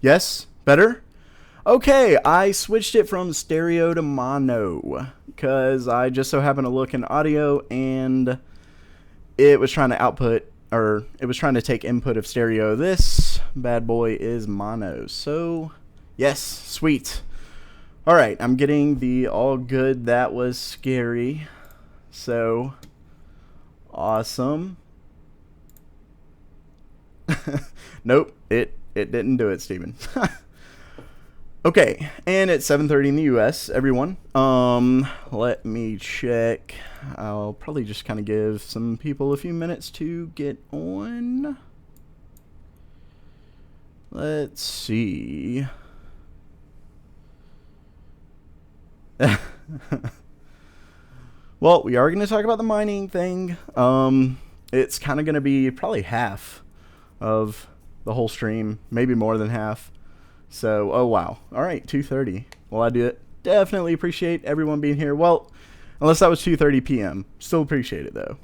Yes? Better? Okay, I switched it from stereo to mono because I just so happened to look in audio and it was trying to output, or it was trying to take input of stereo. This bad boy is mono. So, yes, sweet. Alright, I'm getting the all good, that was scary. So, awesome. Nope, it didn't do it, Steven. Okay, and it's 7:30 in the US, everyone. Let me check. I'll probably just kind of give some people a few minutes to get on. Let's see. Well, we are going to talk about the mining thing. It's kind of going to be probably half of the whole stream, maybe more than half. So, oh wow. All right, 2:30. Well, I do definitely appreciate everyone being here. Well, unless that was 2:30 p.m. Still appreciate it though.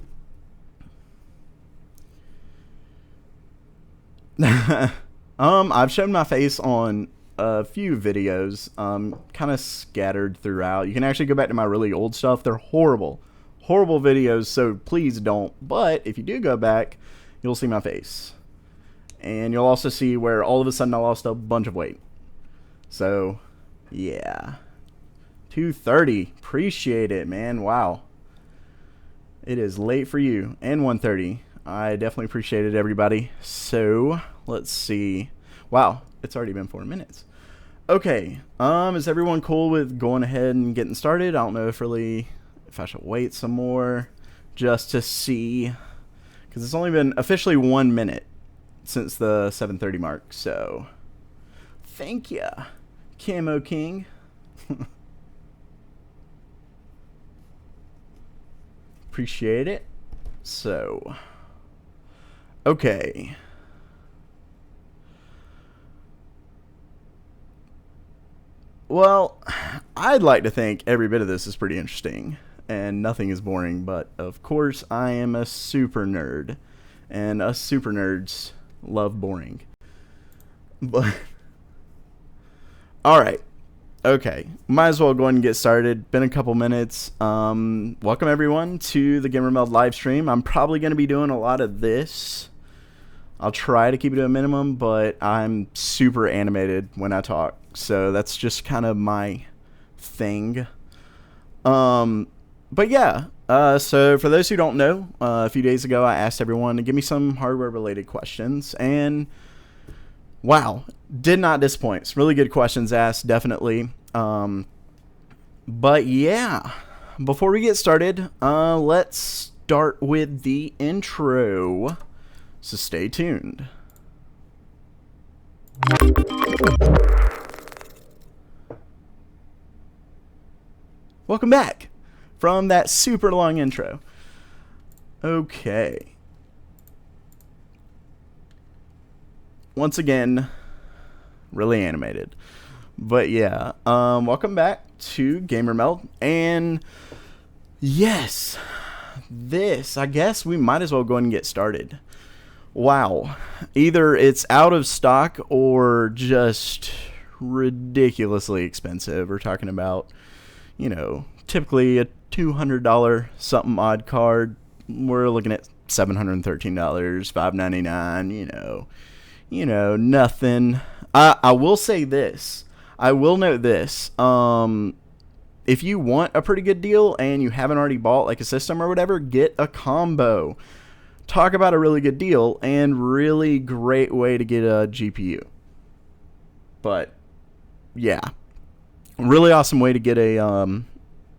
I've shown my face on a few videos, kind of scattered throughout. You can actually go back to my really old stuff. They're horrible videos, so please don't. But if you do go back, you'll see my face. And you'll also see where all of a sudden I lost a bunch of weight. So, yeah. 2:30. Appreciate it, man. Wow. It is late for you. And 1:30. I definitely appreciate it, everybody. So, let's see. Wow. It's already been 4 minutes. Okay. Is everyone cool with going ahead and getting started? I don't know if I should wait some more just to see. Because it's only been officially 1 minute since the 7:30 mark, so thank ya, Camo King. Appreciate it. So, okay. Well, I'd like to think every bit of this is pretty interesting, and nothing is boring, but of course I am a super nerd, and us super nerds love boring. But alright. Okay. Might as well go ahead and get started. Been a couple minutes. Welcome everyone to the Gamer Meld live stream. I'm probably going to be doing a lot of this. I'll try to keep it to a minimum, but I'm super animated when I talk. So that's just kind of my thing. But yeah. So for those who don't know, a few days ago I asked everyone to give me some hardware related questions, and wow, did not disappoint. Some really good questions asked, definitely. But yeah, before we get started, let's start with the intro, so stay tuned. Welcome back from that super long intro. Okay. Once again, really animated. But yeah, welcome back to Gamer Meld. And yes, this, I guess we might as well go ahead and get started. Wow. Either it's out of stock or just ridiculously expensive. We're talking about, you know, typically a $200 something odd card. We're looking at $713, $599, you know, nothing. I will say this. I will note this. If you want a pretty good deal and you haven't already bought like a system or whatever, get a combo. Talk about a really good deal and really great way to get a GPU. But yeah, really awesome way to get a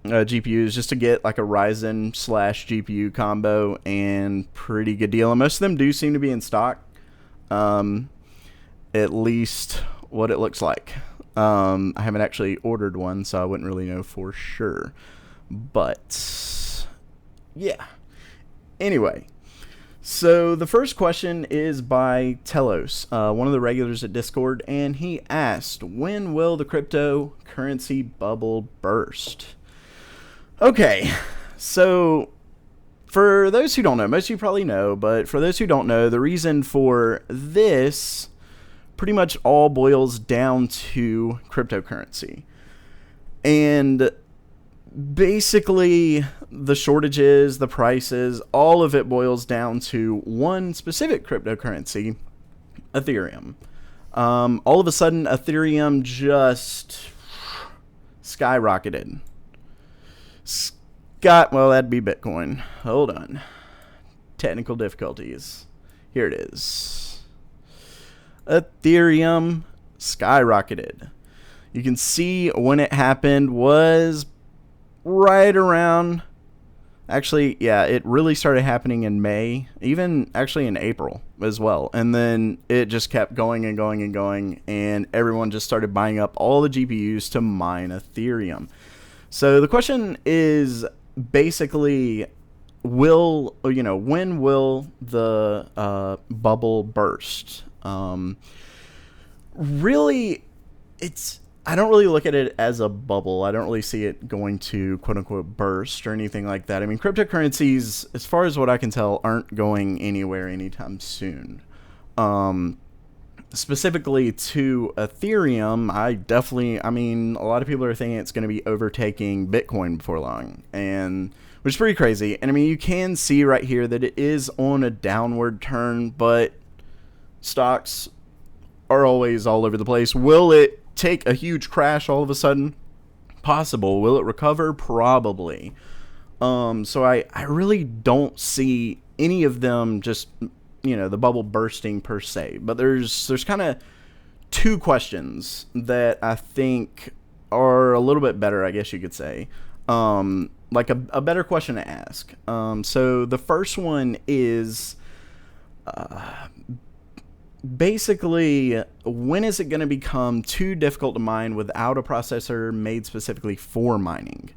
GPU is just to get like a Ryzen / GPU combo, and pretty good deal. And most of them do seem to be in stock, at least what it looks like. I haven't actually ordered one, so I wouldn't really know for sure. But yeah. Anyway, so the first question is by Telos, one of the regulars at Discord, and he asked, when will the cryptocurrency bubble burst? Okay, so for those who don't know, most of you probably know, but for those who don't know, the reason for this pretty much all boils down to cryptocurrency. And basically, the shortages, the prices, all of it boils down to one specific cryptocurrency, Ethereum. All of a sudden, Ethereum just skyrocketed. Well, that'd be Bitcoin. Hold on. Technical difficulties. Here it is. Ethereum skyrocketed. You can see when it happened was right around, actually, yeah, it really started happening in May, even actually in April as well. And then it just kept going and going and going, and everyone just started buying up all the GPUs to mine Ethereum. So the question is basically, when will the bubble burst? Really, I don't really look at it as a bubble. I don't really see it going to quote unquote burst or anything like that. I mean, cryptocurrencies, as far as what I can tell, aren't going anywhere anytime soon. Specifically to Ethereum, I mean, a lot of people are thinking it's going to be overtaking Bitcoin before long, and which is pretty crazy. And I mean, you can see right here that it is on a downward turn, but stocks are always all over the place. Will it take a huge crash all of a sudden? Possible. Will it recover? Probably. So I really don't see any of them just, the bubble bursting per se. But there's kind of two questions that I think are a little bit better, I guess you could say. Like a better question to ask. So the first one is, basically, when is it going to become too difficult to mine without a processor made specifically for mining?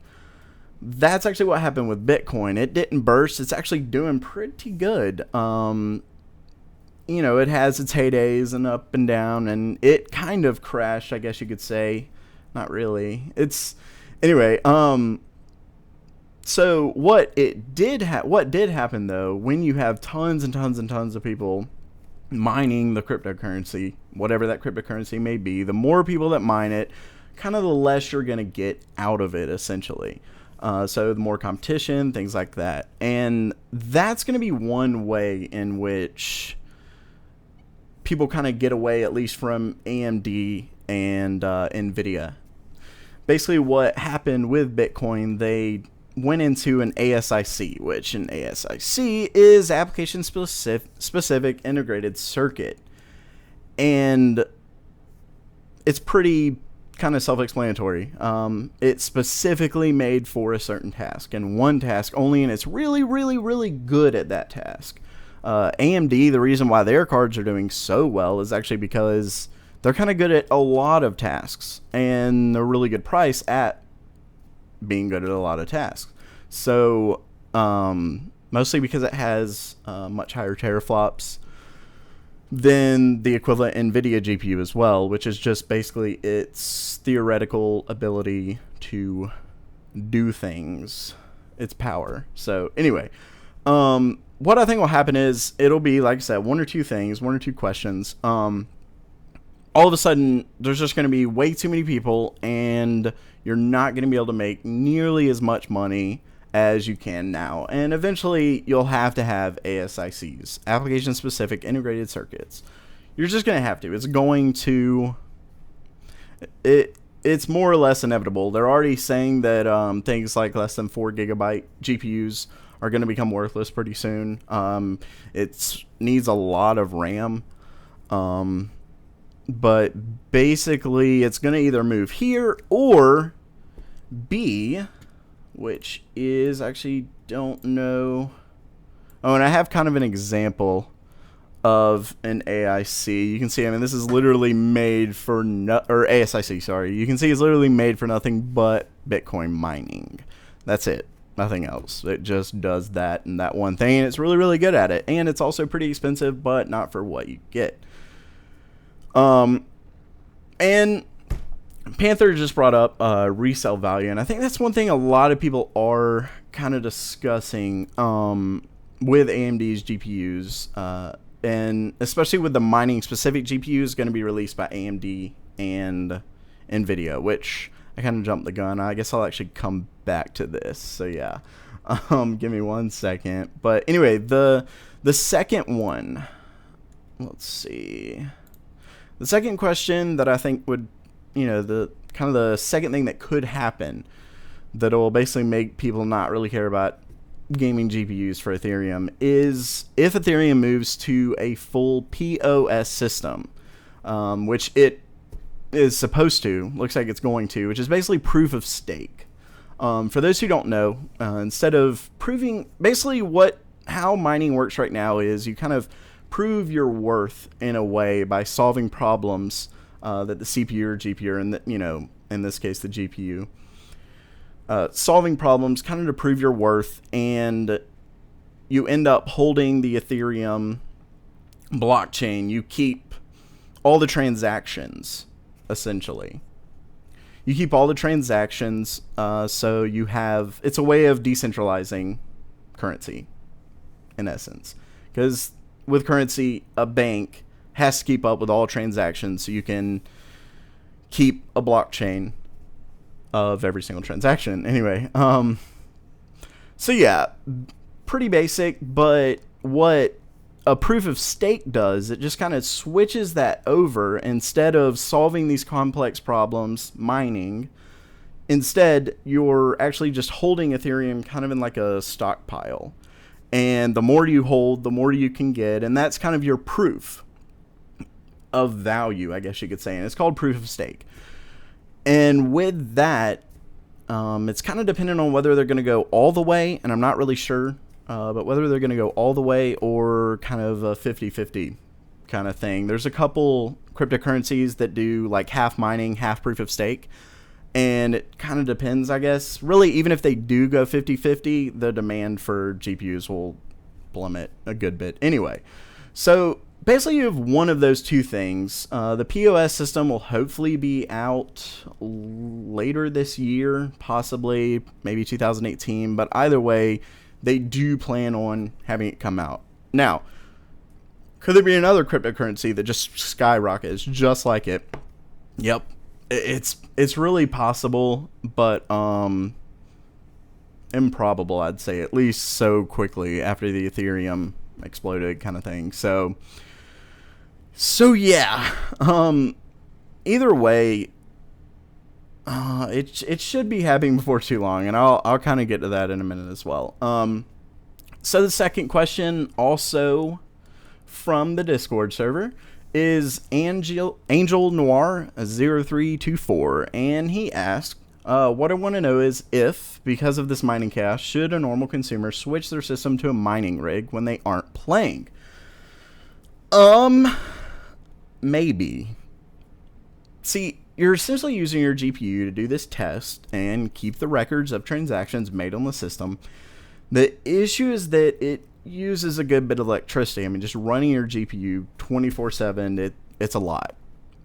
That's actually what happened with Bitcoin. It didn't burst. It's actually doing pretty good. It has its heydays and up and down, and it kind of crashed, I guess you could say. Not really. Anyway, so what did happen though, when you have tons and tons and tons of people mining the cryptocurrency, whatever that cryptocurrency may be, the more people that mine it, kind of the less you're going to get out of it, essentially. So the more competition, things like that. And that's going to be one way in which people kind of get away, at least from AMD and NVIDIA. Basically what happened with Bitcoin, they went into an ASIC, which an ASIC is application specific integrated circuit. And it's pretty kind of self-explanatory. It's specifically made for a certain task, and one task only, and it's really, really, really good at that task. AMD, the reason why their cards are doing so well is actually because they're kind of good at a lot of tasks, and they're really good price at being good at a lot of tasks. So mostly because it has much higher teraflops than the equivalent NVIDIA GPU as well, which is just basically its theoretical ability to do things, its power. So anyway, what I think will happen is it'll be, like I said, one or two questions. All of a sudden, there's just going to be way too many people, and you're not going to be able to make nearly as much money as you can now. And eventually, you'll have to have ASICs, application-specific integrated circuits. You're just going to have to. It's more or less inevitable. They're already saying that things like less than 4 gigabyte GPUs are going to become worthless pretty soon. It needs a lot of RAM. But basically, it's going to either move here or B, which is, actually, don't know. Oh, and I have kind of an example of an AIC. You can see, this is literally made for or ASIC, sorry. You can see it's literally made for nothing but Bitcoin mining. That's it. Nothing else. It just does that and that one thing, and it's really, really good at it. And it's also pretty expensive, but not for what you get. And Panther just brought up resale value, and I think that's one thing a lot of people are kind of discussing with AMD's GPUs. and especially with the mining specific GPU, is going to be released by AMD and NVIDIA, which I kind of jumped the gun. I guess I'll actually come back to this. So yeah, give me 1 second. But anyway, the second one, let's see. The second question that I think would, the kind of the second thing that could happen that will basically make people not really care about gaming GPUs for Ethereum is if Ethereum moves to a full POS system, which it is supposed to, looks like it's going to, which is basically proof of stake. For those who don't know, instead of proving, basically how mining works right now is you kind of prove your worth in a way by solving problems that the CPU or GPU, and in this case the GPU, solving problems kind of to prove your worth, and you end up holding the Ethereum blockchain. You keep all the transactions, essentially. You keep all the transactions, so you have, it's a way of decentralizing currency, in essence. Because with currency, a bank has to keep up with all transactions, so you can keep a blockchain of every single transaction. Anyway, so yeah, pretty basic, but what a proof of stake does, it just kind of switches that over. Instead of solving these complex problems mining, instead you're actually just holding Ethereum kind of in like a stockpile, and the more you hold, the more you can get, and that's kind of your proof of value, I guess you could say, and it's called proof of stake. And with that, it's kind of dependent on whether they're going to go all the way, and I'm not really sure, but whether they're going to go all the way or kind of a 50-50 kind of thing. There's a couple cryptocurrencies that do like half mining, half proof of stake, and it kind of depends, I guess. Really, even if they do go 50-50, the demand for GPUs will plummet a good bit. Anyway, so basically you have one of those two things. The POS system will hopefully be out later this year, possibly maybe 2018, but either way, they do plan on having it come out. Now, could there be another cryptocurrency that just skyrockets just like it? Yep. It's really possible, but improbable, I'd say, at least so quickly after the Ethereum exploded kind of thing. So yeah, either way, it should be happening before too long, and I'll kind of get to that in a minute as well. So the second question, also from the Discord server, is Angel Noir 0324, and he asked, what I want to know is if, because of this mining chaos, should a normal consumer switch their system to a mining rig when they aren't playing? Maybe. See, you're essentially using your GPU to do this test and keep the records of transactions made on the system. The issue is that it uses a good bit of electricity. I mean, just running your GPU 24/7, it's a lot.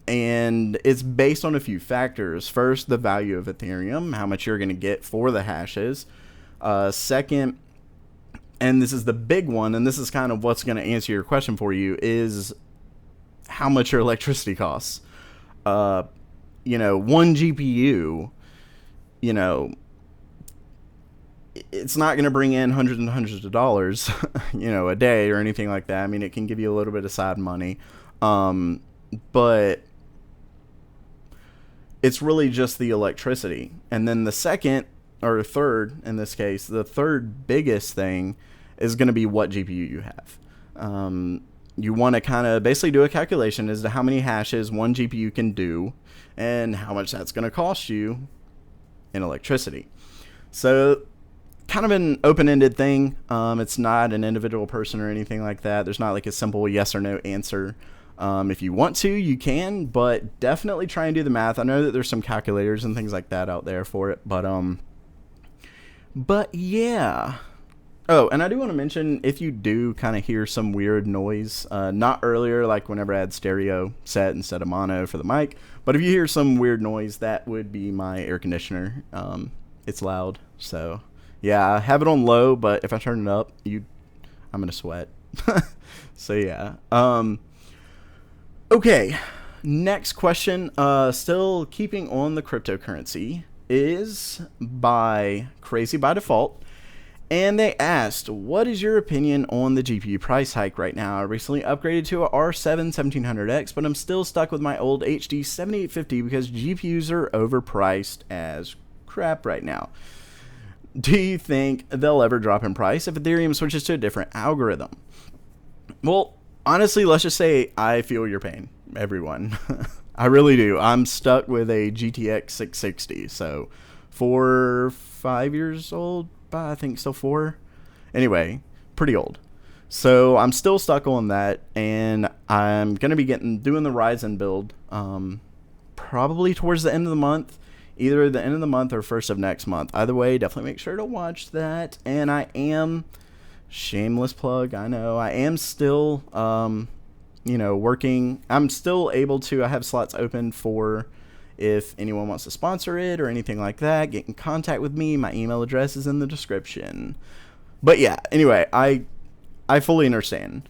And it's based on a few factors. First, the value of Ethereum, how much you're going to get for the hashes. Second, and this is the big one, and this is kind of what's going to answer your question for you, is how much your electricity costs. One GPU, it's not going to bring in hundreds and hundreds of dollars, a day or anything like that. I mean, it can give you a little bit of side money. But it's really just the electricity. And then the second, or third, in this case, the third biggest thing is going to be what GPU you have. You want to kind of basically do a calculation as to how many hashes one GPU can do and how much that's going to cost you in electricity. So kind of an open-ended thing. It's not an individual person or anything like that. There's not like a simple yes or no answer. If you want to, you can, but definitely try and do the math. I know that there's some calculators and things like that out there for it, but yeah. Oh, and I do want to mention, if you do kind of hear some weird noise, not earlier, like whenever I had stereo set instead of mono for the mic, but if you hear some weird noise, that would be my air conditioner. It's loud, so yeah, I have it on low, but if I turn it up, I'm gonna sweat. So yeah. Okay. Next question, still keeping on the cryptocurrency, is by Crazy by Default. And they asked, what is your opinion on the GPU price hike right now? I recently upgraded to a R7 1700X, but I'm still stuck with my old HD 7850 because GPUs are overpriced as crap right now. Do you think they'll ever drop in price if Ethereum switches to a different algorithm? Well, honestly, let's just say I feel your pain, everyone. I really do. I'm stuck with a GTX 660, so 5 years old, I think still 4. Anyway, pretty old. So I'm still stuck on that, and I'm gonna be doing the Ryzen build probably towards the end of the month, either the end of the month or first of next month. Either way, definitely make sure to watch that. And I am, shameless plug, I know, I am still working. I'm still able to, I have slots open for if anyone wants to sponsor it or anything like that. Get in contact with me. My email address is in the description. But yeah, anyway, I fully understand.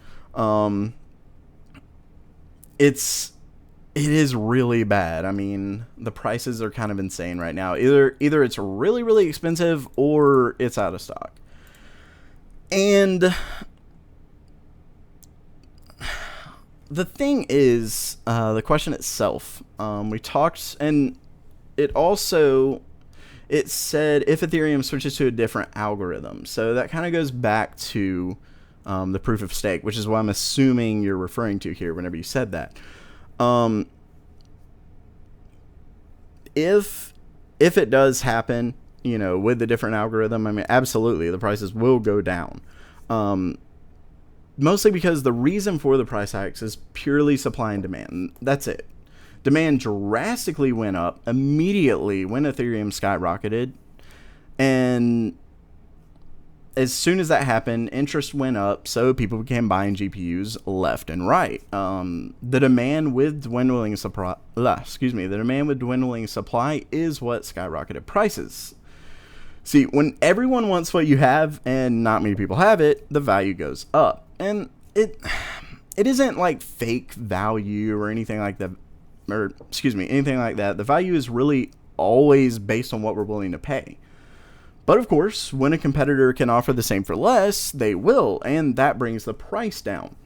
It is really bad. I mean, the prices are kind of insane right now. Either it's really, really expensive or it's out of stock. And the thing is, the question itself, we talked, and it said if Ethereum switches to a different algorithm. So that kind of goes back to the proof of stake, which is what I'm assuming you're referring to here whenever you said that. If it does happen, with the different algorithm, I mean, absolutely, the prices will go down. Mostly because the reason for the price hikes is purely supply and demand. That's it. Demand drastically went up immediately when Ethereum skyrocketed. And as soon as that happened, interest went up, so people began buying GPUs left and right. The demand with dwindling supply, is what skyrocketed prices. See, when everyone wants what you have and not many people have it, the value goes up. And it isn't like fake value or anything like that, anything like that. The value is really always based on what we're willing to pay. But of course, when a competitor can offer the same for less, they will, and that brings the price down.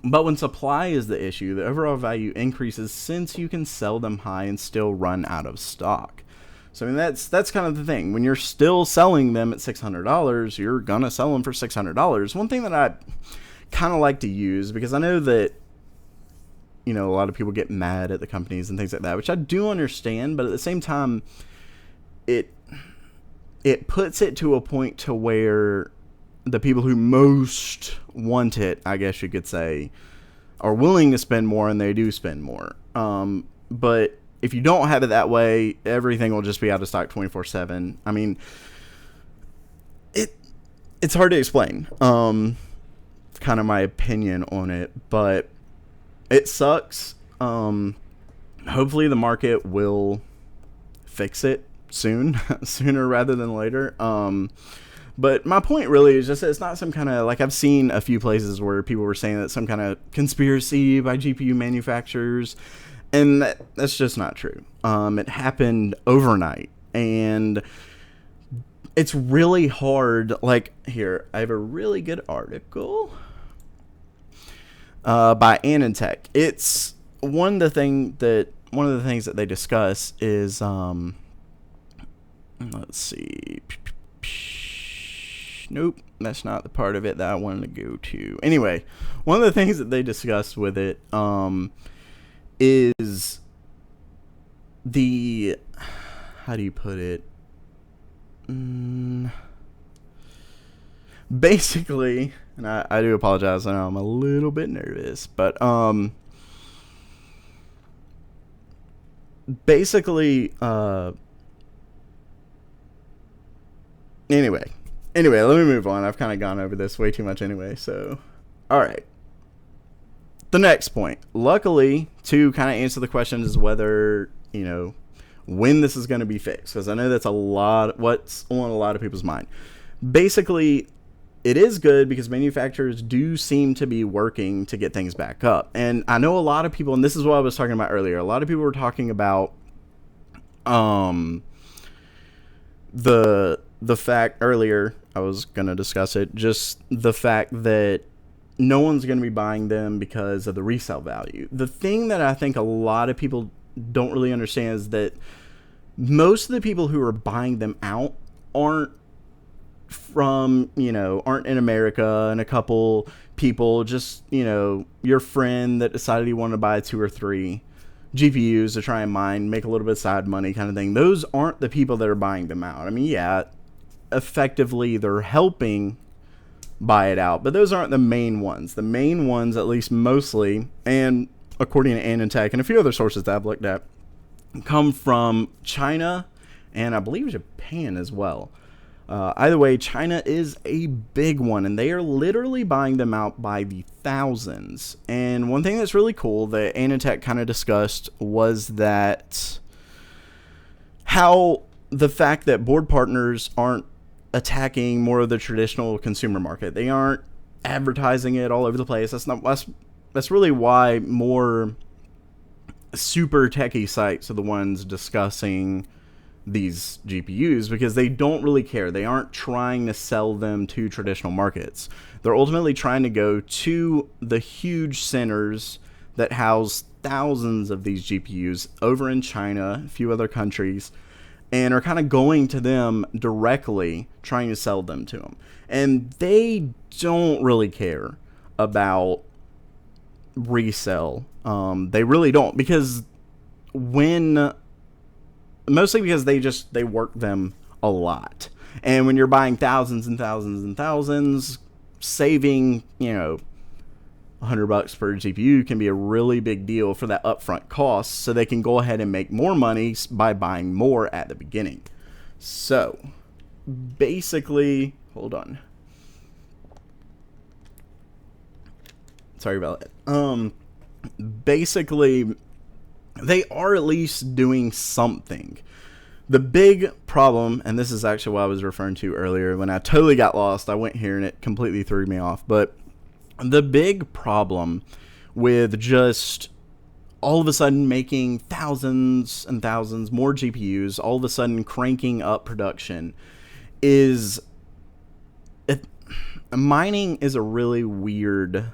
But when supply is the issue, the overall value increases since you can sell them high and still run out of stock. So I mean, that's kind of the thing. When you're still selling them at $600, you're gonna sell them for $600. One thing that I kind of like to use, because I know that a lot of people get mad at the companies and things like that, which I do understand, but at the same time, it puts it to a point to where the people who most want it, I guess you could say, are willing to spend more, and they do spend more. But if you don't have it that way, everything will just be out of stock 24/7. I mean, it's hard to explain. Kind of my opinion on it, but it sucks. Hopefully the market will fix it soon, sooner rather than later. But my point really is just that it's not some kind of, like, I've seen a few places where people were saying that some kind of conspiracy by GPU manufacturers, and that's just not true. It happened overnight, and it's really hard. Like, here, I have a really good article by Anantech. It's one of the things that they discuss is let's see. Nope, that's not the part of it that I wanted to go to. Anyway, one of the things that they discussed with it is the, how do you put it? Basically, and I do apologize, I know I'm a little bit nervous, but basically, Anyway, let me move on. I've kind of gone over this way too much anyway, so, alright. The next point. Luckily, to kind of answer the question is whether, when this is going to be fixed, because I know that's what's on a lot of people's mind. Basically, it is good because manufacturers do seem to be working to get things back up. And I know a lot of people, and this is what I was talking about earlier, a lot of people were talking about the fact earlier, I was going to discuss it, just the fact that no one's going to be buying them because of the resale value. The thing that I think a lot of people don't really understand is that most of the people who are buying them out aren't aren't in America, and a couple people, just, your friend that decided he wanted to buy 2 or 3 GPUs to try and mine, make a little bit of side money kind of thing. Those aren't the people that are buying them out. I mean, yeah, effectively they're helping buy it out, but those aren't the main ones. The main ones, at least mostly, and according to Anantech and a few other sources that I've looked at, come from China and I believe Japan as well. Either way, China is a big one, and they are literally buying them out by the thousands. And one thing that's really cool that Anantech kind of discussed was that how the fact that board partners aren't attacking more of the traditional consumer market. They aren't advertising it all over the place. That's really why more super techie sites are the ones discussing these GPUs, because they don't really care. They aren't trying to sell them to traditional markets. They're ultimately trying to go to the huge centers that house thousands of these GPUs over in China, a few other countries, and are kind of going to them directly, trying to sell them to them. And they don't really care about resell. They really don't, because mostly because they work them a lot. And when you're buying thousands and thousands and thousands, saving, $100 per GPU can be a really big deal for that upfront cost, so they can go ahead and make more money by buying more at the beginning. So, basically, hold on. Sorry about that. Basically, they are at least doing something. The big problem, and this is actually what I was referring to earlier, when I totally got lost, I went here and it completely threw me off. But the big problem with just all of a sudden making thousands and thousands more GPUs, all of a sudden cranking up production, is mining is a really weird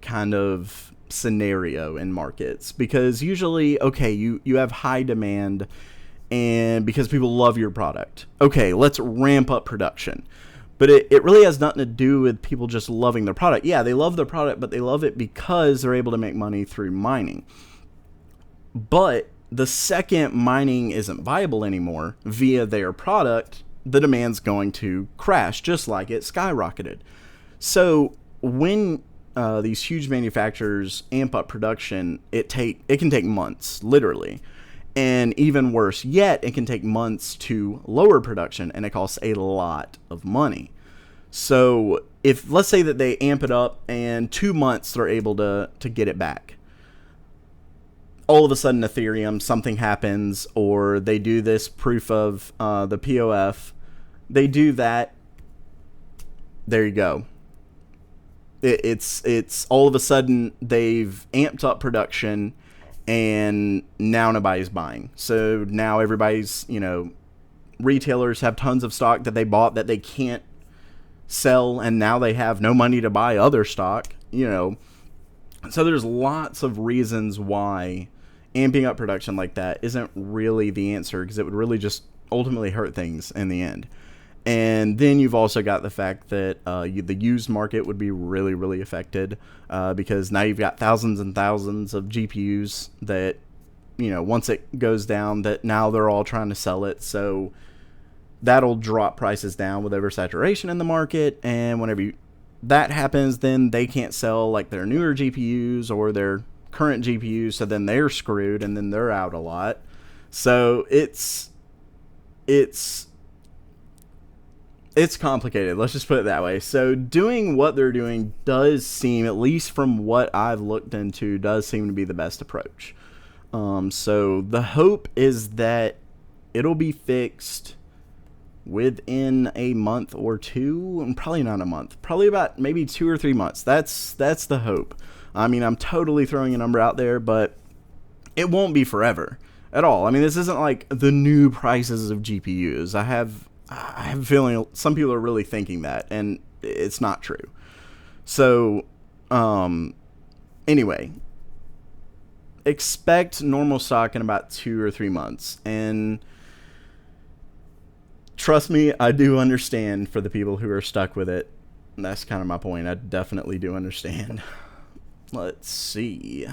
kind of scenario in markets, because usually, okay, you have high demand, and because people love your product, okay, let's ramp up production. But it really has nothing to do with people just loving their product. Yeah, they love their product, but they love it because they're able to make money through mining. But the second mining isn't viable anymore via their product, the demand's going to crash, just like it skyrocketed. So when these huge manufacturers amp up production, it can take months, literally. And even worse yet, it can take months to lower production, and it costs a lot of money. So if, let's say that they amp it up and 2 months they're able to get it back, all of a sudden Ethereum, something happens, or they do this proof of the POF, they do that, there you go. It's all of a sudden they've amped up production, and now nobody's buying. So now everybody's, retailers have tons of stock that they bought that they can't sell, and now they have no money to buy other stock, So there's lots of reasons why amping up production like that isn't really the answer, because it would really just ultimately hurt things in the end. And then you've also got the fact that the used market would be really, really affected, because now you've got thousands and thousands of GPUs that, once it goes down, that now they're all trying to sell it. So that'll drop prices down with oversaturation in the market. And whenever that happens, then they can't sell like their newer GPUs or their current GPUs. So then they're screwed, and then they're out a lot. So it's complicated. Let's just put it that way. So doing what they're doing does seem, at least from what I've looked into, does seem to be the best approach. So the hope is that it'll be fixed within a month or two, and probably not a month, probably about maybe 2 or 3 months. That's the hope. I mean, I'm totally throwing a number out there, but it won't be forever at all. I mean, this isn't like the new prices of GPUs. I have a feeling some people are really thinking that, and it's not true. So, anyway, expect normal stock in about 2 or 3 months. And trust me, I do understand for the people who are stuck with it. That's kind of my point. I definitely do understand. Let's see.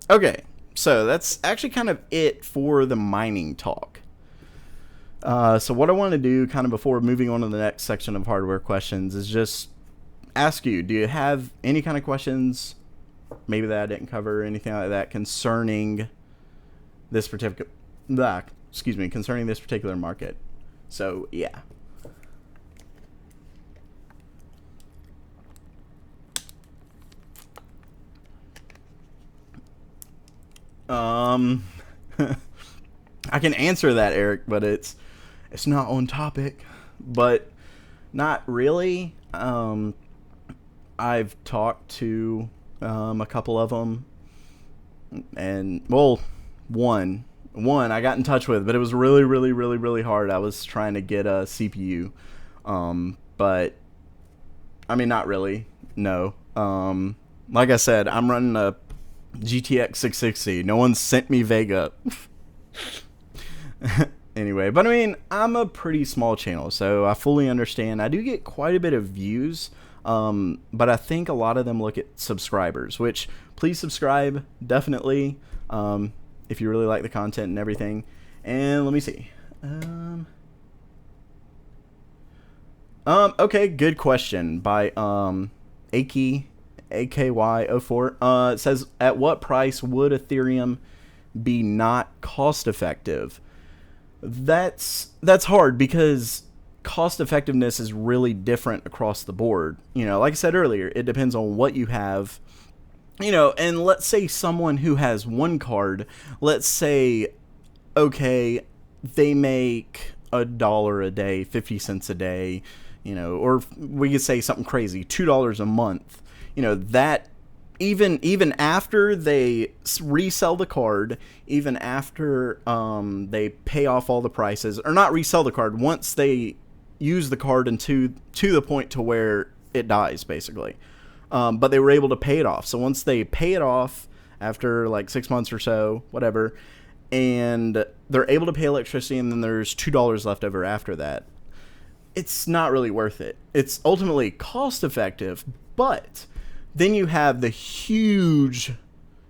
Okay, so that's actually kind of it for the mining talk. So what I want to do kind of before moving on to the next section of hardware questions is just ask you, do you have any kind of questions maybe that I didn't cover, anything like that concerning this particular concerning this particular market? So yeah. I can answer that, Eric, but it's not on topic. But not really. I've talked to a couple of them, and well, one I got in touch with, but it was really hard. I was trying to get a CPU, but I mean, not really. No. Like I said, I'm running a GTX 660. No one sent me Vega. Anyway, but I mean, I'm a pretty small channel, so I fully understand. I do get quite a bit of views, but I think a lot of them look at subscribers, which please subscribe, definitely, if you really like the content and everything. And let me see. Okay, good question by AKY04. It says, at what price would Ethereum be not cost effective? That's hard because cost effectiveness is really different across the board. You know, like I said earlier, it depends on what you have. You know, and let's say someone who has one card, let's say, okay, they make $1 a day, 50 cents a day, you know, or we could say something crazy, $2 a month. You know, that even after they resell the card, even after they pay off all the prices, or not resell the card, once they use the card to the point to where it dies, basically. But they were able to pay it off. So once they pay it off after like 6 months or so, whatever, and they're able to pay electricity, and then there's $2 left over after that, it's not really worth it. It's ultimately cost effective, but then you have the huge,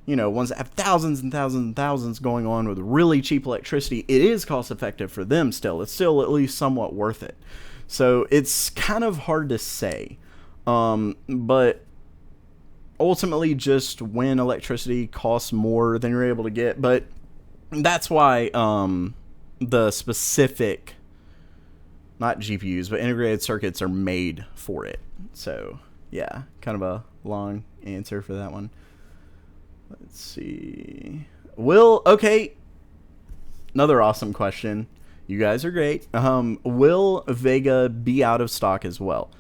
you know, ones that have thousands and thousands and thousands going on with really cheap electricity. It is cost effective for them still. It's still at least somewhat worth it. So it's kind of hard to say. But ultimately, just when electricity costs more than you're able to get. But that's why the specific, not GPUs, but integrated circuits are made for it. So yeah, kind of a long answer for that one. Let's see. Okay, another awesome question. You guys are great. Will Vega be out of stock as well?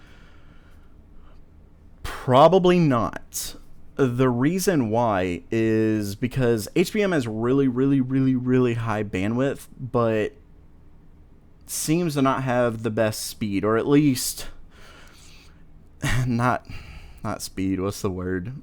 Probably not. The reason why is because HBM has really high bandwidth, but seems to not have the best speed, or at least not speed, what's the word?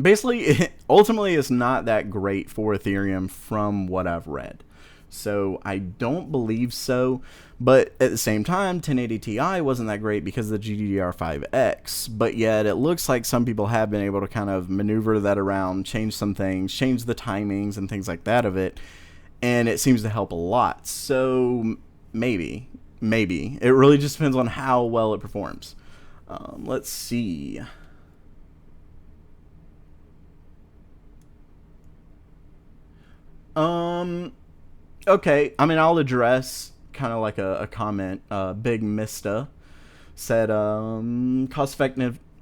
Basically, ultimately, it's not that great for Ethereum from what I've read. So I don't believe so. But at the same time, 1080 Ti wasn't that great because of the GDDR5X. But yet it looks like some people have been able to kind of maneuver that around, change some things, change the timings and things like that of it. And it seems to help a lot. So maybe. It really just depends on how well it performs. Let's see. Okay, I mean, I'll address kind of like a comment. Big Mista said, cost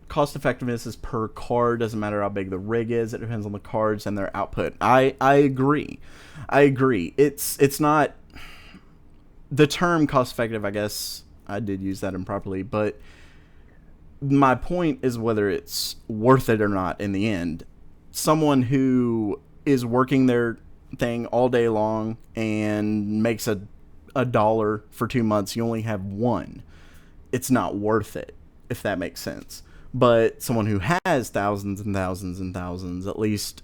cost effectiveness is per card. Doesn't matter how big the rig is. It depends on the cards and their output. I agree. It's not the term cost effective. I guess I did use that improperly, but my point is whether it's worth it or not in the end. Someone who is working their thing all day long and makes a dollar for 2 months, you only have one. It's not worth it, if that makes sense. But someone who has thousands and thousands and thousands, at least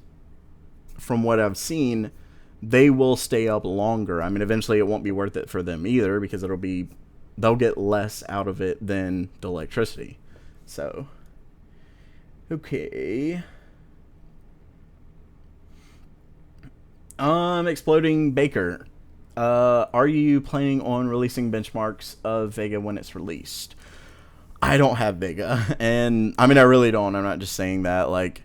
from what I've seen, they will stay up longer. I mean, eventually it won't be worth it for them either, because they'll get less out of it than the electricity. So, okay. Exploding Baker. Are you planning on releasing benchmarks of Vega when it's released? I don't have Vega, and I mean, I really don't. I'm not just saying that like,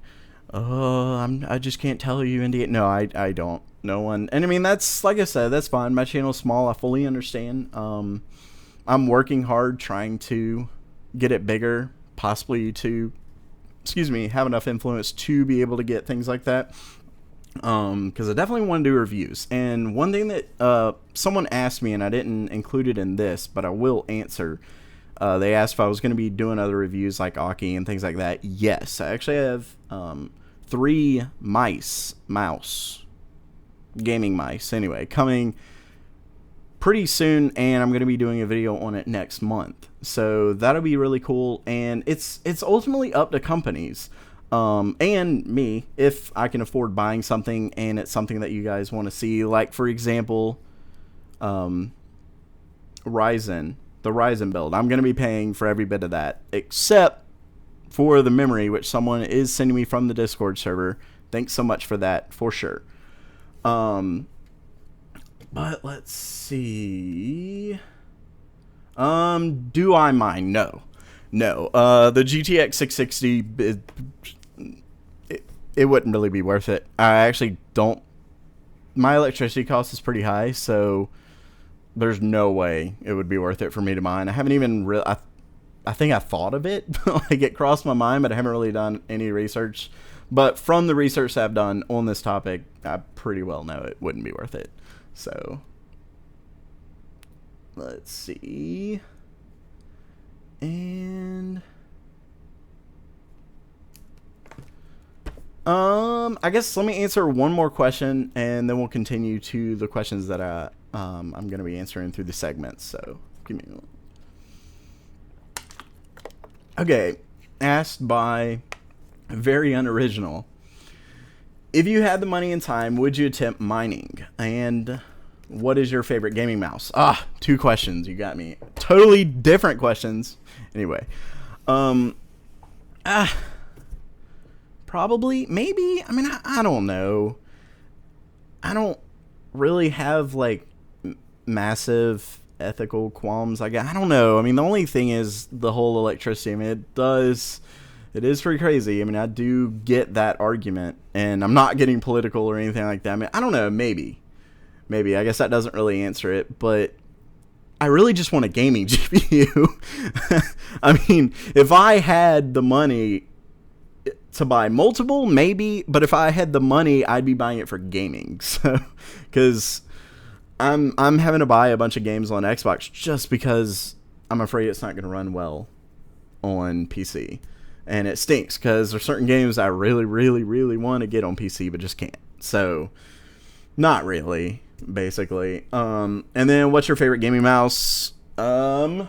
I just can't tell you, India. No, I don't. No one. And I mean, that's, like I said, that's fine. My channel's small. I fully understand. I'm working hard trying to get it bigger, possibly to, have enough influence to be able to get things like that. Because I definitely want to do reviews. And one thing that someone asked me, and I didn't include it in this, but I will answer. They asked if I was going to be doing other reviews like Aki and things like that. Yes, I actually have 3 gaming mice, anyway, coming pretty soon, and I'm going to be doing a video on it next month. So that'll be really cool, and it's ultimately up to companies. And me, if I can afford buying something and it's something that you guys want to see, like for example, Ryzen, the Ryzen build. I'm going to be paying for every bit of that, except for the memory, which someone is sending me from the Discord server. Thanks so much for that, for sure. But let's see. Do I mind? No. The GTX 660, it wouldn't really be worth it. I actually don't. My electricity cost is pretty high, so there's no way it would be worth it for me to mine. I haven't even I think I thought of it, like it crossed my mind, but I haven't really done any research. But from the research I've done on this topic, I pretty well know it wouldn't be worth it. So let's see. And I guess let me answer one more question, and then we'll continue to the questions that I'm going to be answering through the segments. So give me a moment. Okay, asked by very unoriginal. If you had the money and time, would you attempt mining? And what is your favorite gaming mouse? 2 questions. You got me. Totally different questions. Anyway, probably, maybe. I mean, I don't know. I don't really have like massive ethical qualms. I don't know. I mean, the only thing is the whole electricity. I mean, it is pretty crazy. I mean, I do get that argument, and I'm not getting political or anything like that. I mean, I don't know. Maybe. I guess that doesn't really answer it, but I really just want a gaming GPU. I mean, if I had the money to buy multiple, maybe, but if I had the money, I'd be buying it for gaming. So, because I'm having to buy a bunch of games on Xbox just because I'm afraid it's not going to run well on PC. And it stinks because there's certain games I really, really, really want to get on PC, but just can't. So, not really, basically. And then, what's your favorite gaming mouse? The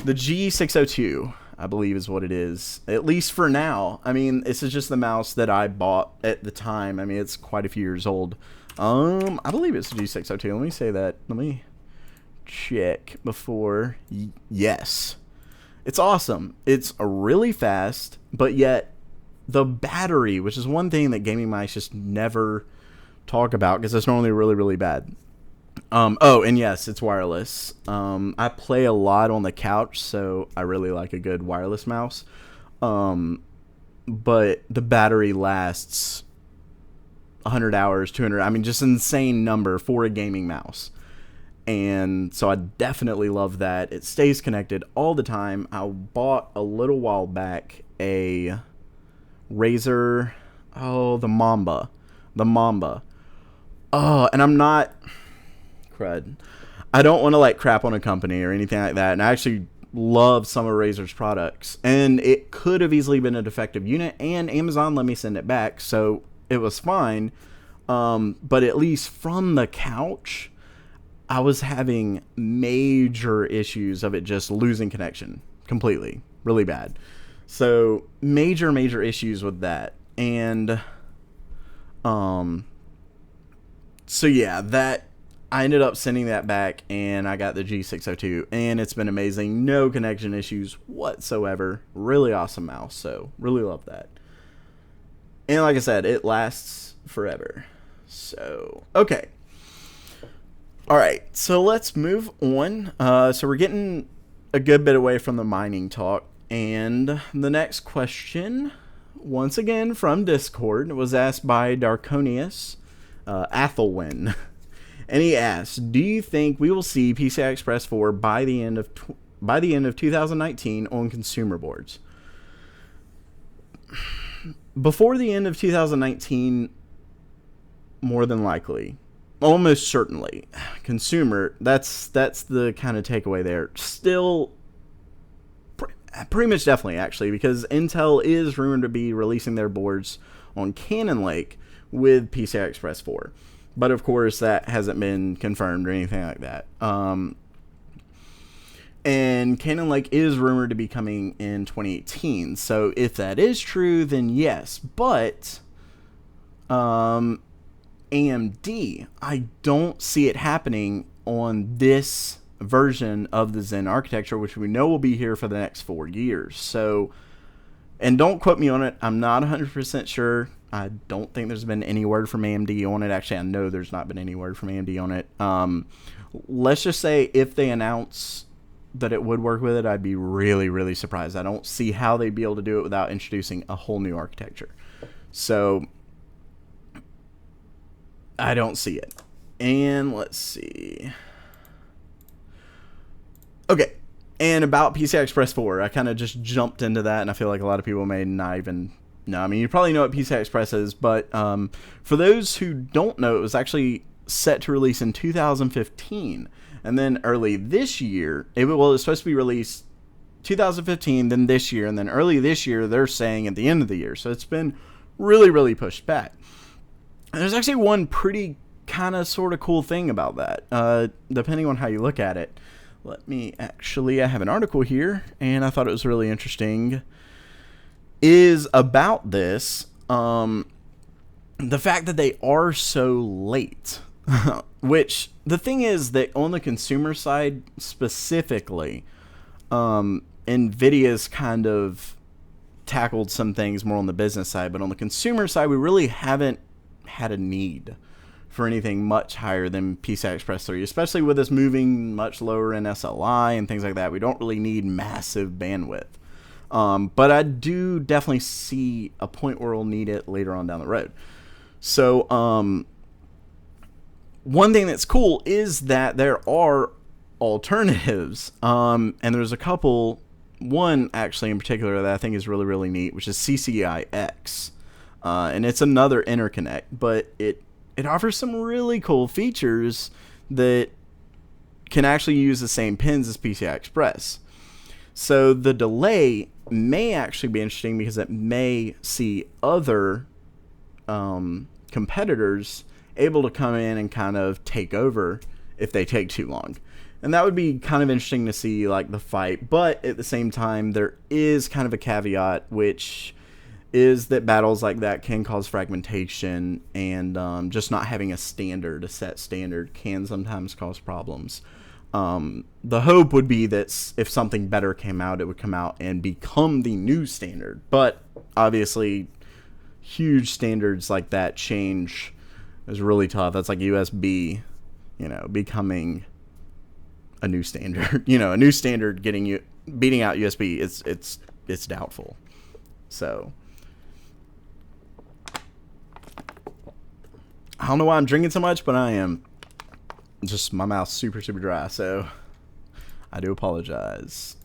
G602, I believe is what it is. At least for now. I mean, this is just the mouse that I bought at the time. I mean, it's quite a few years old. I believe it's the G602. Let me say that. Let me check before. Yes. It's awesome. It's really fast, but yet the battery, which is one thing that gaming mice just never talk about because it's normally really, really bad. And yes, it's wireless. I play a lot on the couch, so I really like a good wireless mouse. But the battery lasts 100 hours, 200. I mean, just insane number for a gaming mouse. And so I definitely love that. It stays connected all the time. I bought a little while back a Razer, the Mamba. Oh, and I'm not, crud. I don't want to like crap on a company or anything like that. And I actually love some of Razer's products. And it could have easily been a defective unit, and Amazon let me send it back. So it was fine. But at least from the couch, I was having major issues of it just losing connection completely. Really bad. So major issues with that. And so yeah, that I ended up sending that back, and I got the G602, and it's been amazing. No connection issues whatsoever. Really awesome mouse. So really love that. And like I said, it lasts forever. So, okay. All right, so let's move on. So we're getting a good bit away from the mining talk. And the next question, once again from Discord, was asked by Darkonius Athelwyn. And he asked, do you think we will see PCI Express 4 by the end of 2019 on consumer boards? Before the end of 2019, more than likely. Almost certainly. Consumer, that's the kind of takeaway there. Still, pretty much definitely, actually, because Intel is rumored to be releasing their boards on Cannon Lake with PCI Express 4. But, of course, that hasn't been confirmed or anything like that. And Cannon Lake is rumored to be coming in 2018. So, if that is true, then yes. But AMD, I don't see it happening on this version of the Zen architecture, which we know will be here for the next 4 years. So, and don't quote me on it. I'm not 100% sure. I don't think there's been any word from AMD on it. Actually, I know there's not been any word from AMD on it. Let's just say if they announce that it would work with it, I'd be really surprised. I don't see how they'd be able to do it without introducing a whole new architecture. So, I don't see it. And let's see. Okay. And about PCI Express 4, I kind of just jumped into that, and I feel like a lot of people may not even know. I mean, you probably know what PCI Express is, but for those who don't know, it was actually set to release in 2015. And then early this year, it was supposed to be released 2015, then this year, and then early this year, they're saying at the end of the year. So it's been really pushed back. And there's actually one pretty kind of sort of cool thing about that, depending on how you look at it. Let me actually, I have an article here, and I thought it was really interesting, is about this, the fact that they are so late. Which, the thing is that on the consumer side specifically, NVIDIA's kind of tackled some things more on the business side, but on the consumer side, we really haven't had a need for anything much higher than PCI Express 3, especially with us moving much lower in SLI and things like that. We don't really need massive bandwidth. But I do definitely see a point where we'll need it later on down the road. So, one thing that's cool is that there are alternatives. And there's a couple, one actually in particular that I think is really neat, which is CCIX. And it's another interconnect, but it offers some really cool features that can actually use the same pins as PCI Express. So the delay may actually be interesting because it may see other competitors able to come in and kind of take over if they take too long. And that would be kind of interesting to see, like, the fight. But at the same time, there is kind of a caveat, which is that battles like that can cause fragmentation, and just not having a set standard can sometimes cause problems. The hope would be that if something better came out, it would come out and become the new standard. But obviously, huge standards like that change is really tough. That's like USB, becoming a new standard. A new standard beating out USB. It's doubtful. So, I don't know why I'm drinking so much, but I am. Just my mouth's super dry, so I do apologize.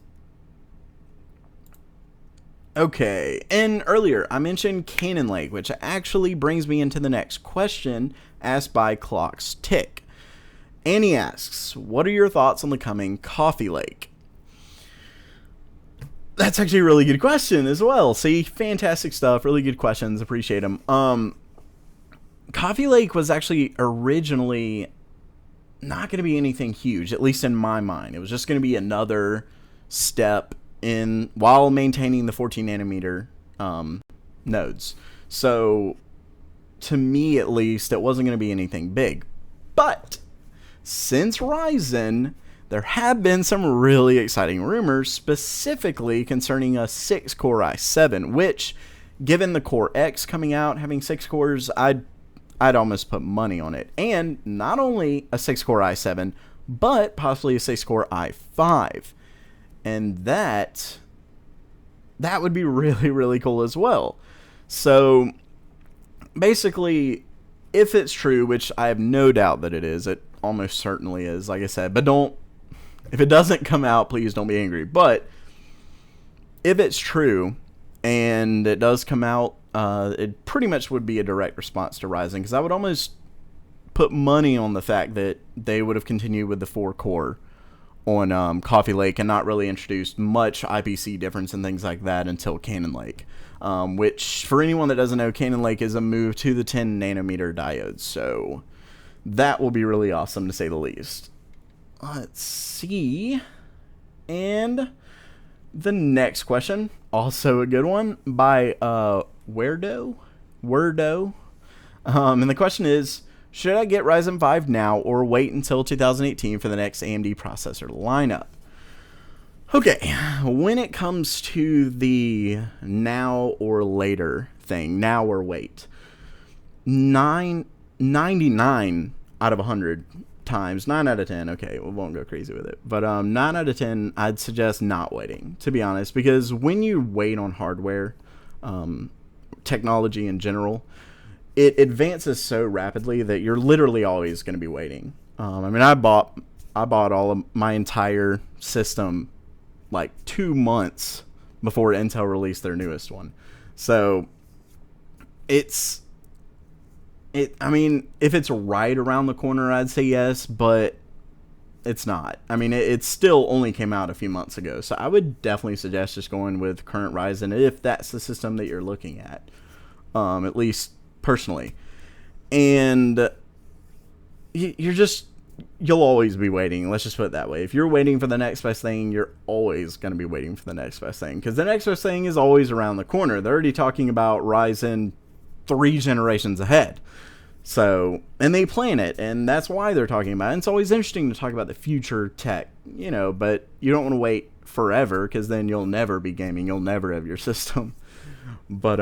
Okay, and earlier I mentioned Cannon Lake, which actually brings me into the next question asked by Clocks Tick. And he asks, what are your thoughts on the coming Coffee Lake? That's actually a really good question as well. See, fantastic stuff, really good questions, appreciate them. Coffee Lake was actually originally not going to be anything huge, at least in my mind. It was just going to be another step in while maintaining the 14 nanometer nodes. So to me, at least, it wasn't going to be anything big. But since Ryzen, there have been some really exciting rumors, specifically concerning a 6-core i7, which, given the Core X coming out, having 6 cores, I'd almost put money on it. And not only a 6-core i7, but possibly a 6-core i5. And that would be really cool as well. So basically, if it's true, which I have no doubt that it is, it almost certainly is, like I said, but if it doesn't come out, please don't be angry. But if it's true and it does come out, it pretty much would be a direct response to Ryzen, because I would almost put money on the fact that they would have continued with the 4-core on Coffee Lake and not really introduced much IPC difference and things like that until Cannon Lake. Which, for anyone that doesn't know, Cannon Lake is a move to the 10 nanometer diodes. So that will be really awesome, to say the least. Let's see. And the next question, also a good one, by Werdo. And the question is, should I get Ryzen 5 now or wait until 2018 for the next AMD processor lineup? Okay, when it comes to the now or later thing, now or wait, 99 out of 100 times, 9 out of 10, okay, we won't go crazy with it, but 9 out of 10, I'd suggest not waiting, to be honest, because when you wait on hardware, technology in general, it advances so rapidly that you're literally always going to be waiting. I mean, I bought all of my entire system like 2 months before Intel released their newest one. So I mean, if it's right around the corner, I'd say yes, but it's not. I mean, it still only came out a few months ago. So I would definitely suggest just going with current Ryzen if that's the system that you're looking at. At least personally. And you'll always be waiting. Let's just put it that way. If you're waiting for the next best thing, you're always going to be waiting for the next best thing, because the next best thing is always around the corner. They're already talking about Ryzen 3 generations ahead. So, and they plan it, and that's why they're talking about it. And it's always interesting to talk about the future tech, but you don't want to wait forever, because then you'll never be gaming. You'll never have your system. But,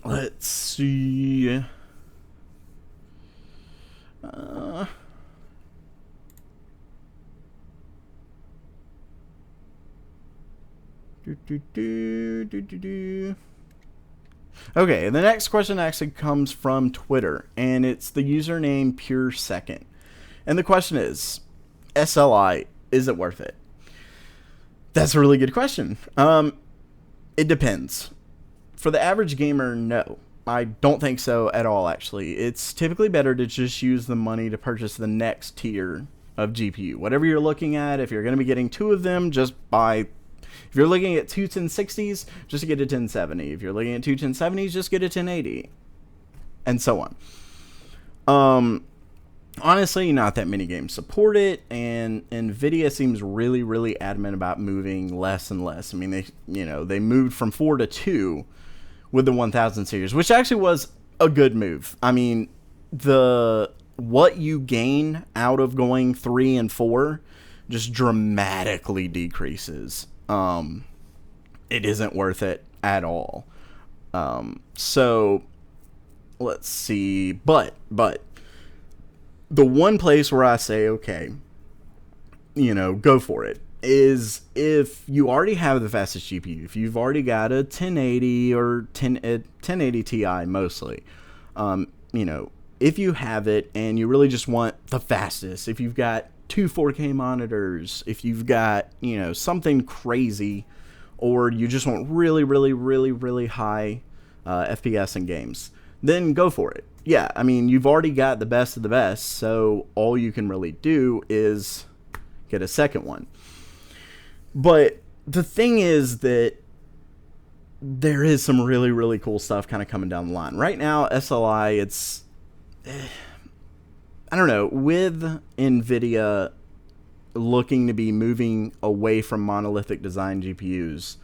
let's see. Okay, the next question actually comes from Twitter, and it's the username PureSecond. And the question is, SLI, is it worth it? That's a really good question. It depends. For the average gamer, no. I don't think so at all, actually. It's typically better to just use the money to purchase the next tier of GPU. Whatever you're looking at, if you're going to be getting 2 of them, just buy. If you're looking at 2 1060s, just get a 1070. If you're looking at 2 1070s, just get a 1080. And so on. Honestly, not that many games support it, and Nvidia seems really adamant about moving less and less. I mean, they moved from 4 to 2 with the 1000 series, which actually was a good move. I mean, what you gain out of going 3 and 4 just dramatically decreases. It isn't worth it at all. So let's see, but the one place where I say, okay, go for it, is if you already have the fastest GPU, if you've already got a 1080 or 1080 Ti mostly, if you have it and you really just want the fastest, if you've got two 4K monitors, if you've got, you know, something crazy, or you just want really, really, really, really high FPS in games, then go for it. Yeah, I mean, you've already got the best of the best, so all you can really do is get a second one. But the thing is that there is some really, really cool stuff kind of coming down the line. Right now, SLI, it's, I don't know, with NVIDIA looking to be moving away from monolithic design GPUs,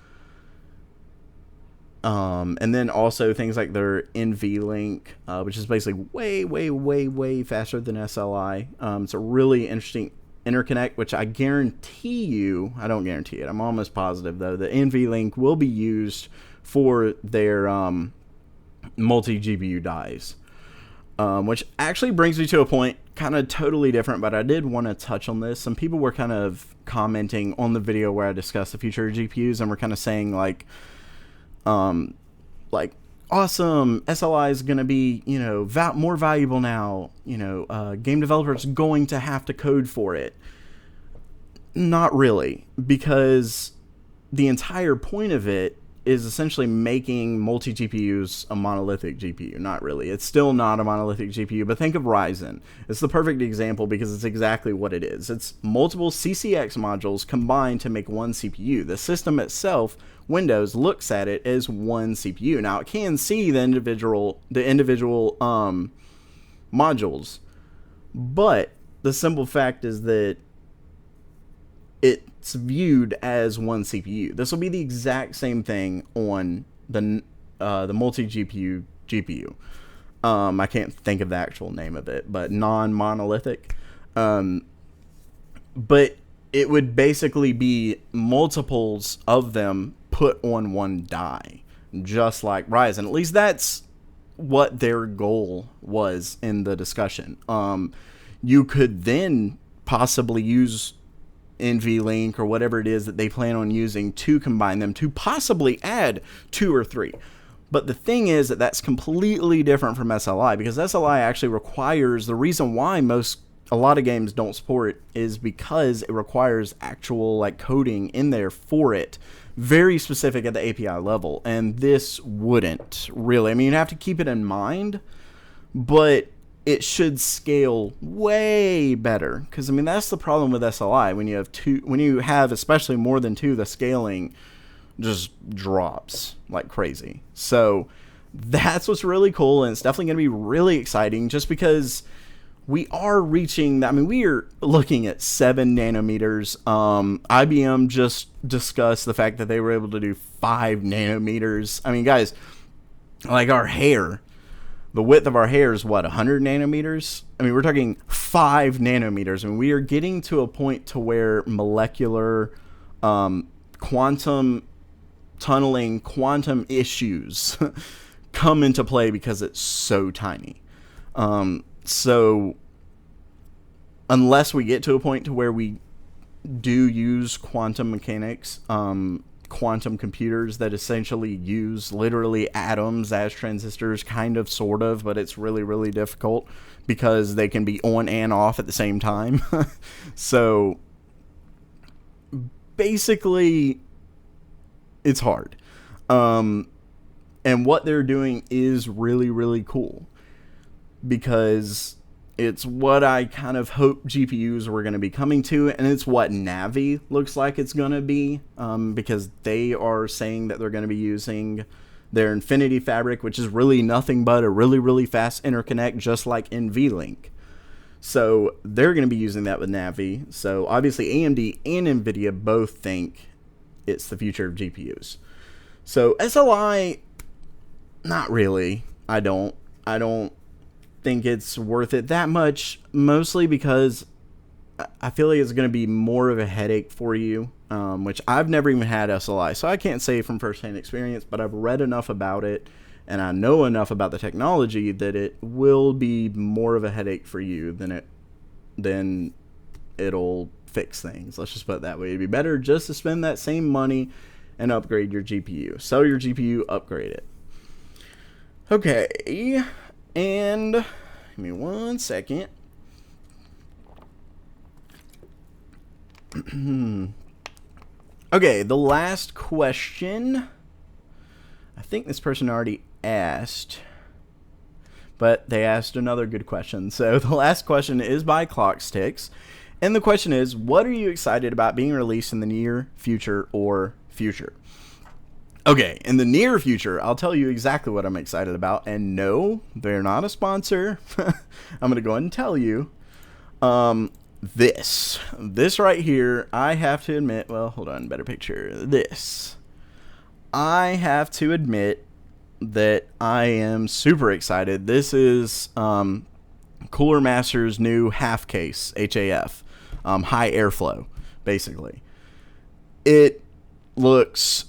and then also things like their NVLink, which is basically way, way, way, way faster than SLI. It's a really interesting interconnect, which I guarantee you, I don't guarantee it, I'm almost positive though, the NVLink will be used for their multi-GPU dies. Which actually brings me to a point kind of totally different, but I did want to touch on this. Some people were kind of commenting on the video where I discussed the future of GPUs, and were kind of saying like awesome, SLI is going to be, you know, more valuable now, you know, game developers going to have to code for it. Not really, because the entire point of it is essentially making multi-GPUs a monolithic GPU. Not really. It's still not a monolithic GPU, but think of Ryzen. It's the perfect example because it's exactly what it is. It's multiple CCX modules combined to make one CPU. The system itself, Windows, looks at it as one CPU. Now, it can see the individual modules, but the simple fact is that it's viewed as one CPU. This will be the exact same thing on the multi-GPU GPU. I can't think of the actual name of it, but non-monolithic. But it would basically be multiples of them put on one die, just like Ryzen. At least that's what their goal was in the discussion. You could then possibly use NVLink or whatever it is that they plan on using to combine them to possibly add 2 or 3. But the thing is that that's completely different from SLI, because SLI actually requires, the reason why a lot of games don't support it is because it requires actual like coding in there for it, very specific at the API level, and this wouldn't really. I mean, you'd have to keep it in mind, but it should scale way better, because I mean that's the problem with SLI. When you have especially more than 2, the scaling just drops like crazy. So that's what's really cool, and it's definitely going to be really exciting, just because we are reaching, I mean, we are looking at 7 nanometers. IBM just discussed the fact that they were able to do 5 nanometers. I mean, guys, like our hair, the width of our hair is what, 100 nanometers? I mean, we're talking 5 nanometers. I mean, we are getting to a point to where molecular, quantum tunneling, quantum issues come into play because it's so tiny. So unless we get to a point to where we do use quantum mechanics, quantum computers that essentially use literally atoms as transistors, kind of, sort of, but it's really, really difficult because they can be on and off at the same time. So basically it's hard. And what they're doing is really, really cool, because it's what I kind of hope GPUs were going to be coming to, and it's what Navi looks like it's going to be, because they are saying that they're going to be using their Infinity Fabric, which is really nothing but a really, really fast interconnect, just like NVLink. So they're going to be using that with Navi. So obviously AMD and NVIDIA both think it's the future of GPUs. So SLI, not really. I don't think it's worth it that much, mostly because I feel like it's going to be more of a headache for you, which I've never even had SLI, so I can't say from firsthand experience, but I've read enough about it and I know enough about the technology that it will be more of a headache for you than it'll fix things. Let's just put it that way. It'd be better just to spend that same money and upgrade your GPU. Sell your GPU, upgrade it. Okay. And Give me 1 second. Okay, the last question. I think this person already asked, but they asked another good question. So the last question is by Clocksticks, and the question is, what are you excited about being released in the near future or future? Okay, in the near future, I'll tell you exactly what I'm excited about. And no, they're not a sponsor. I'm going to go ahead and tell you. This right here, I have to admit, well, hold on, better picture. This. I have to admit that I am super excited. This is Cooler Master's new half case, HAF, high airflow, basically. It looks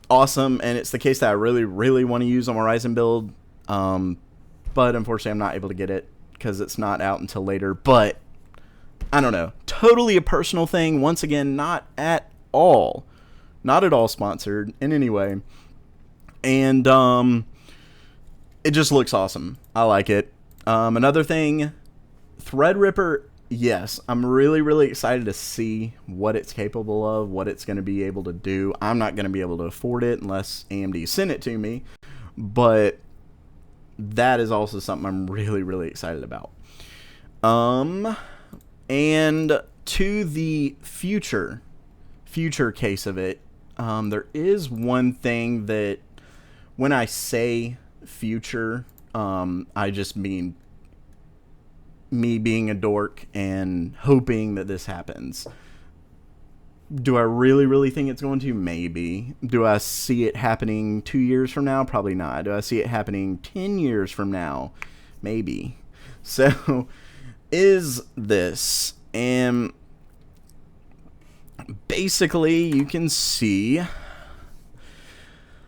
awesome, and it's the case that I really want to use on my Ryzen build, but unfortunately I'm not able to get it because it's not out until later. But I don't know, totally a personal thing. Once again, not at all sponsored in any way, and it just looks awesome. I like it. Another thing, Threadripper. Yes, I'm really excited to see what it's capable of, what it's going to be able to do. I'm not going to be able to afford it unless AMD sent it to me, but that is also something I'm really excited about. And to the future case of it, there is one thing that when I say future, I just mean me being a dork and hoping that this happens. Do I really think it's going to? Maybe. Do I see it happening 2 years from now? Probably not. Do I see it happening 10 years from now? Maybe. So, is this, and basically you can see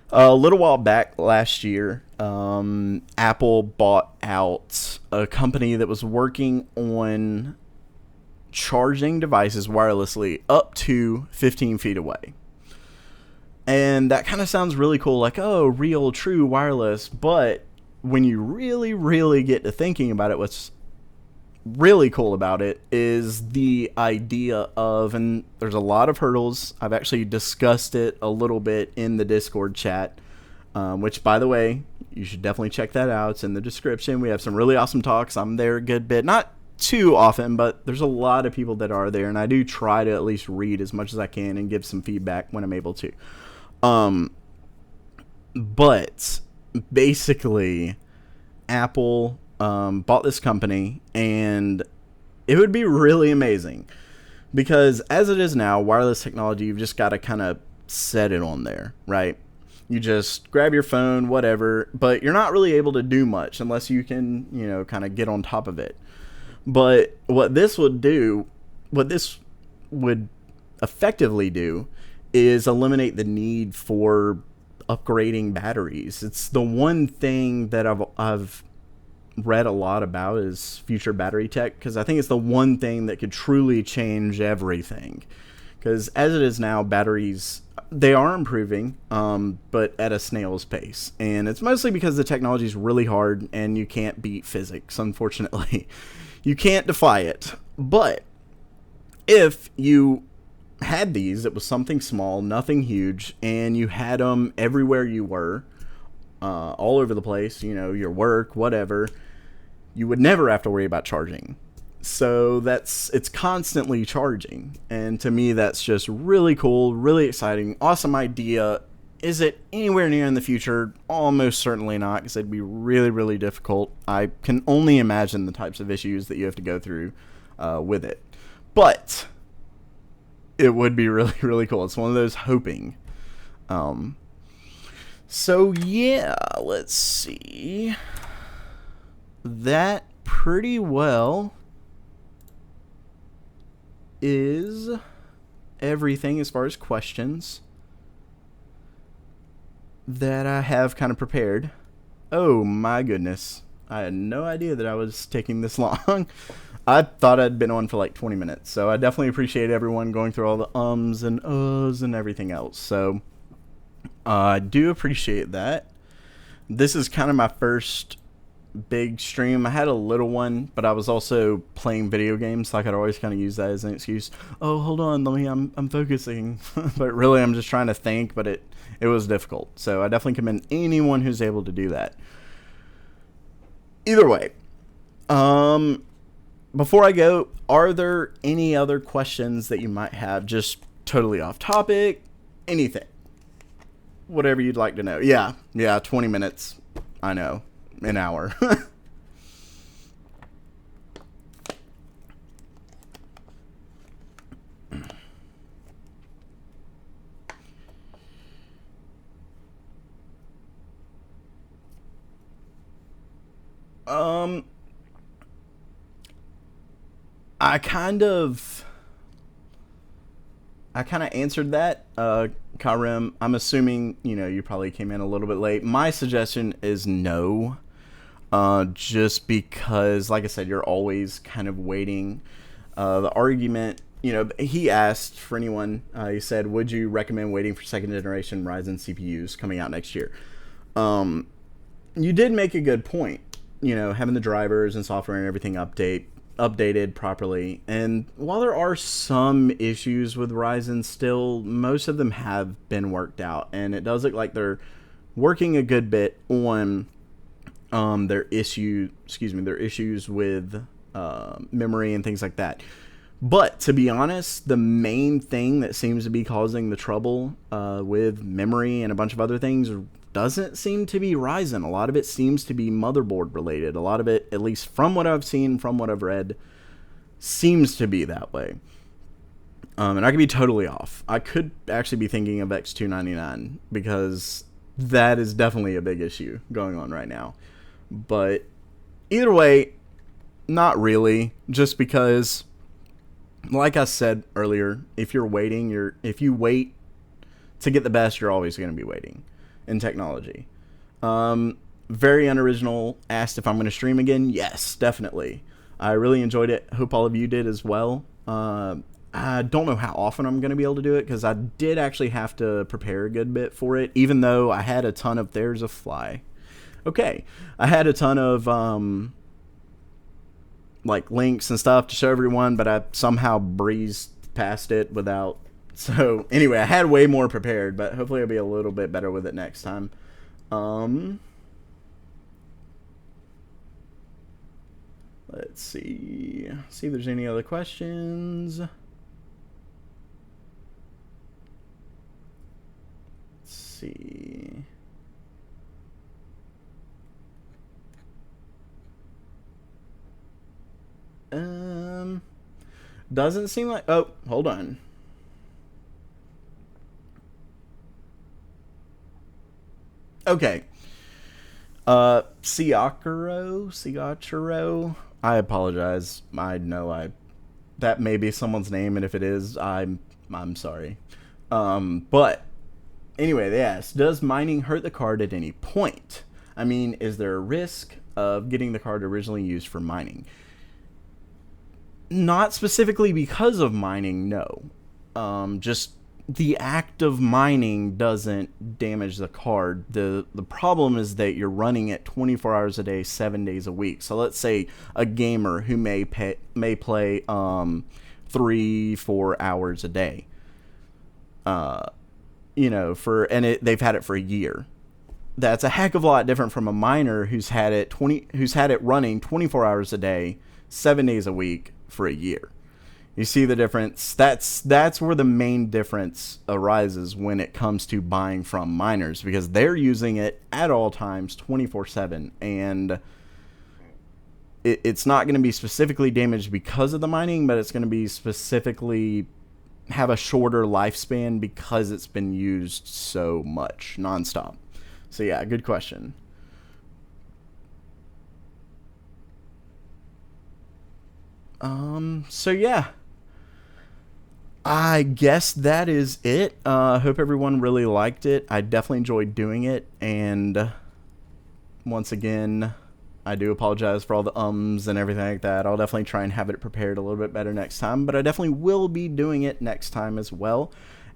a little while back last year, Apple bought out a company that was working on charging devices wirelessly up to 15 feet away. And that kind of sounds really cool, like, oh, real, true wireless. But when you really get to thinking about it, what's really cool about it is the idea of, and there's a lot of hurdles. I've actually discussed it a little bit in the Discord chat, which, by the way, you should definitely check that out. It's in the description. We have some really awesome talks. I'm there a good bit, not too often, but there's a lot of people that are there, and I do try to at least read as much as I can and give some feedback when I'm able to. But basically, Apple bought this company, and it would be really amazing because as it is now, wireless technology, you've just got to kind of set it on there, right? You just grab your phone, whatever, but you're not really able to do much unless you can, kind of get on top of it. But what this would effectively do is eliminate the need for upgrading batteries. It's the one thing that I've read a lot about is future battery tech, because I think it's the one thing that could truly change everything. Because as it is now, batteries, they are improving, but at a snail's pace. And it's mostly because the technology is really hard and you can't beat physics, unfortunately. You can't defy it. But if you had these, it was something small, nothing huge, and you had them everywhere you were, all over the place, your work, whatever, you would never have to worry about charging. So it's constantly charging. And to me, that's just really cool, really exciting, awesome idea. Is it anywhere near in the future? Almost certainly not, because it'd be really difficult. I can only imagine the types of issues that you have to go through with it. But it would be really cool. It's one of those hoping. So yeah, let's see. That pretty well is everything as far as questions that I have kind of prepared. Oh my goodness. I had no idea that I was taking this long. I thought I'd been on for like 20 minutes. So I definitely appreciate everyone going through all the ums and uhs and everything else. So I do appreciate that. This is kind of my first big stream. I had a little one, but I was also playing video games, so I could always kind of use that as an excuse. Oh, hold on, I'm focusing. But really, I'm just trying to think, but it was difficult. So I definitely commend anyone who's able to do that. Either way, before I go, are there any other questions that you might have? Just totally off topic, anything, whatever you'd like to know. Yeah, 20 minutes. I know, an hour. I kind of answered that, Karim. I'm assuming, you probably came in a little bit late. My suggestion is no, just because, like I said, you're always kind of waiting. The argument, he asked for anyone, he said, would you recommend waiting for second generation Ryzen CPUs coming out next year? You did make a good point, having the drivers and software and everything updated properly. And while there are some issues with Ryzen still, most of them have been worked out, and it does look like they're working a good bit on their issues with memory and things like that. But to be honest, the main thing that seems to be causing the trouble with memory and a bunch of other things doesn't seem to be Ryzen. A lot of it seems to be motherboard related. A lot of it, at least from what I've seen, from what I've read, seems to be that way. And I could be totally off. I could actually be thinking of X299, because that is definitely a big issue going on right now. But either way, not really. Just because, like I said earlier, if you wait to get the best, you're always going to be waiting in technology. Very unoriginal. Asked if I'm going to stream again. Yes, definitely. I really enjoyed it. Hope all of you did as well. I don't know how often I'm going to be able to do it, because I did actually have to prepare a good bit for it, even though I had a ton of... There's a fly. Okay. I had a ton of links and stuff to show everyone, but I somehow breezed past it without... So anyway, I had way more prepared, but hopefully I'll be a little bit better with it next time. Let's see if there's any other questions. Let's see. Doesn't seem like... Oh, hold on. Okay. Siachiro. I apologize. I know that may be someone's name, and if it is, I'm sorry. But anyway, they asked, does mining hurt the card at any point? I mean, is there a risk of getting the card originally used for mining? Not specifically because of mining, no. Just the act of mining doesn't damage the card. The problem is that you're running it 24 hours a day, 7 days a week. So let's say a gamer who may play 3-4 hours a day. They've had it for a year. That's a heck of a lot different from a miner who's had it running 24 hours a day, 7 days a week for a year. You see the difference? That's where the main difference arises when it comes to buying from miners, because they're using it at all times 24/7, and it's not going to be specifically damaged because of the mining, but it's going to be specifically have a shorter lifespan because it's been used so much nonstop. So yeah, good question. So yeah, I guess that is it. Hope everyone really liked it. I definitely enjoyed doing it, and once again, I do apologize for all the ums and everything like that. I'll definitely try and have it prepared a little bit better next time, but I definitely will be doing it next time as well.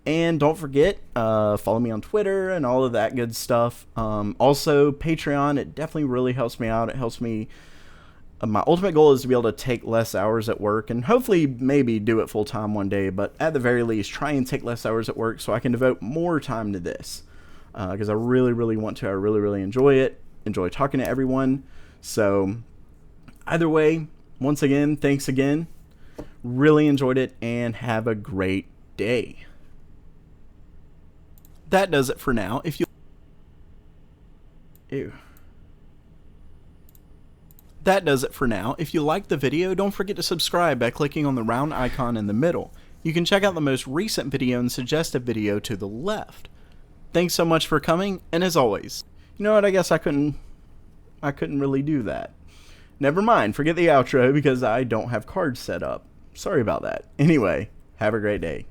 And don't forget, follow me on Twitter and all of that good stuff. Also, Patreon, it definitely really helps me out. It helps me. My ultimate goal is to be able to take less hours at work and hopefully maybe do it full time one day, but at the very least, try and take less hours at work so I can devote more time to this. Because I really, really want to. I really, really enjoy it. Enjoy talking to everyone. So, either way, once again, thanks again. Really enjoyed it and have a great day. That does it for now. If you That does it for now. If you liked the video, don't forget to subscribe by clicking on the round icon in the middle. You can check out the most recent video and suggested video to the left. Thanks so much for coming, and as always, you know what, I guess I couldn't really do that. Never mind, forget the outro because I don't have cards set up. Sorry about that. Anyway, have a great day.